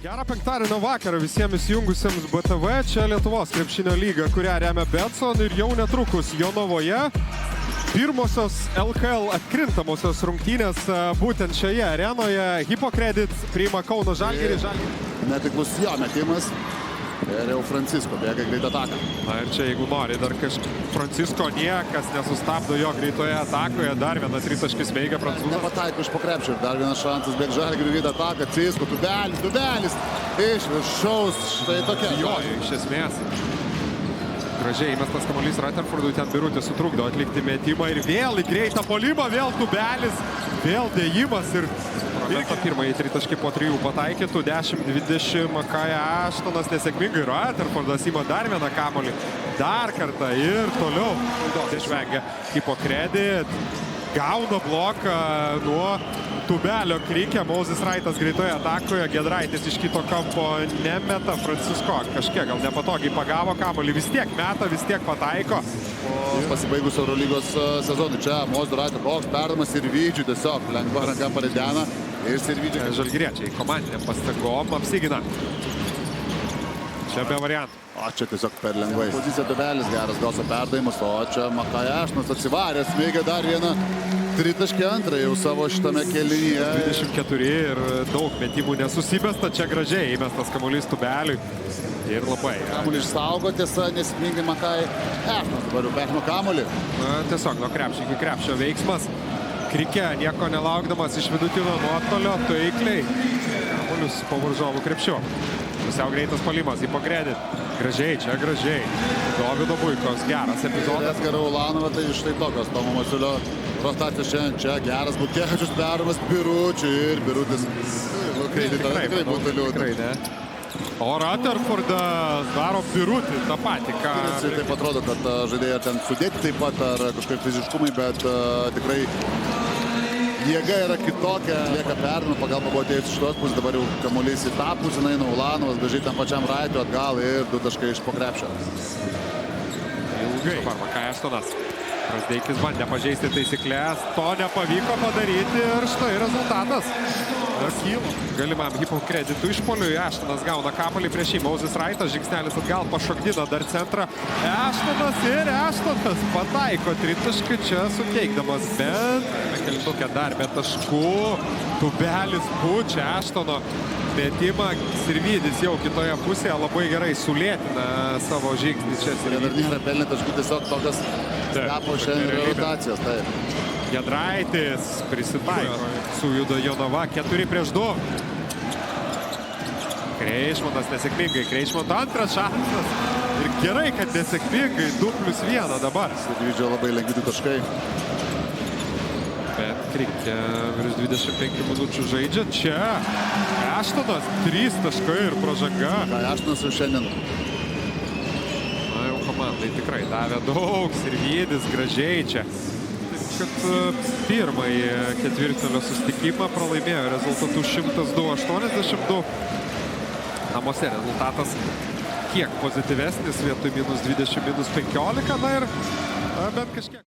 Gerą penktadienio vakarą visiems įsijungusiems BTV. Čia Lietuvos krepšinio lyga, kurią remia Betson, ir jau netrukus Jonavoje pirmosios LKL atkrintamosios rungtynės būtent šioje arenoje. Hipokredit priima Kauno Žalgirį. Netiklus jo metimas. Ir jau Francisko bėga greitą ataką. Na ir čia, jeigu nori, dar Francisko niekas nesustabdo jo greitoje atakoje. Dar vienas tritaškis veikia prancūzas. Nepataiko iš po krepšio. Dar vienas šansas bėga Žalgiriui greitą ataką. Cisko, Tubelis. Iš viršaus. Štai tokia. Jo, iš esmės. Gražiai įmestas kamuolys Rutherfordui, ten Birutis sutrukdo atlikti metimą. Ir vėl į greitą puolimą, vėl Tubelis. Vėl dėjimas ir pirmąjį tritaškį po 3 pataikytų. 10-20 Makaja Aštonas nesėkmingai. Rutherfordas ima dar vieną kamuolį. Dar kartą ir toliau. Išvengia Hipokredit. Gauna bloką nuo Tubelio Krikė. Mozis Raitas greitoje atakoje. Giedraitis iš kito kampo nemeta. Francisko kažkiek gal nepatogiai pagavo kamuolį. Vis tiek meta, vis tiek pataiko. Pasibaigus Eurolygos sezonui. Čia Mozis Raitas toks perdamas ir Vydžiui tiesiog lengva ranka paridena. Ir Sirvydžiai. Žalgiriečiai komandinėm pastangom apsigina. Čia be variantų. O čia tiesiog per lengvai. Pozicija Tubelis, geras gauso perdavimas. O čia Makaja Aštonas atsivarė, smeigia dar vieną tritaškį antrą jau savo šitame kėlinyje. 24 ir daug metimų nesusibesta. Čia gražiai įmestas kamuolys Tubeliui. Ir labai. Kamuolį išsaugo, tiesa, nesėkmingai Makaja Aštonas dabar jau perima kamuolį. Tiesiog nuo krepšio iki krepšio veiksmas. Krikė, nieko nelaukdamas iš vidutinio nuotolio, taikliai. Kamuolius po varžovų krepšiu. Pusiau greitas puolimas, Hipokredit. Gražiai, čia gražiai. Dovydo Buikos, geras epizodas. Edgarą Ulanovą, tai štai tokios Tomo Masiulio rotacijos šiandien. Čia geras Butkevičius perdavimas Biručiui ir Birutis. Tikrai būtų liūdna. O Rutherfordas daro Birutį tą patį, ką... Taip atrodo, kad žaidėjai ten sudėti taip pat ar kažkaip fiziškumai, bet tikrai jėga yra kitokia. Lieka perdavimą, pagalba buvo atėjus iš tos pusės, dabar jau kamuolys į tą pusę, eina Ulanovas, gražiai tam pačiam Raitui atgal ir 2 taškai iš po krepšio. Ilgai. Makaja Aštonas. Prasdeikis bandė pažeisti taisyklės, to nepavyko padaryti ir štai rezultatas. Galimam Hipokreditui išpuoliui. Aštonas gauna kamuolį prieš jį. Mozis Raitas, žingsnelis atgal, pašokdina dar centrą. Aštonas pataiko tritaškį čia suteikdamas bent. Kelintukę dar be taškų. Tubelis pučia Aštono metimą. Sirvydis jau kitoje pusėje labai gerai sulėtina savo žingsnį čia. Dar nėra pelnė taškų, tiesiog tokios tapo šiandien rotacijos. Taip. Giedraitis prisitaiko. Sujuda Jonava 4-2. Kreišmanas nesėkmingai. Kreišmano antras šansas. Ir gerai, kad nesėkmingai 2+1 dabar. Sirvydžio labai lengvi 2 taškai. Bet Krikė virš 25 minučių žaidžia. Čia Aštonas 3 taškai ir pražanga. Aštonas jau šiandien. Na jau komandai tikrai davė daug. Sirvydis gražiai čia. Kad pirmąjį ketvirtfinalio susitikimą pralaimėjo rezultatų 102-82. Namuose rezultatas kiek pozityvesnis, vietoj -20, -15, na ir bent kažkiek.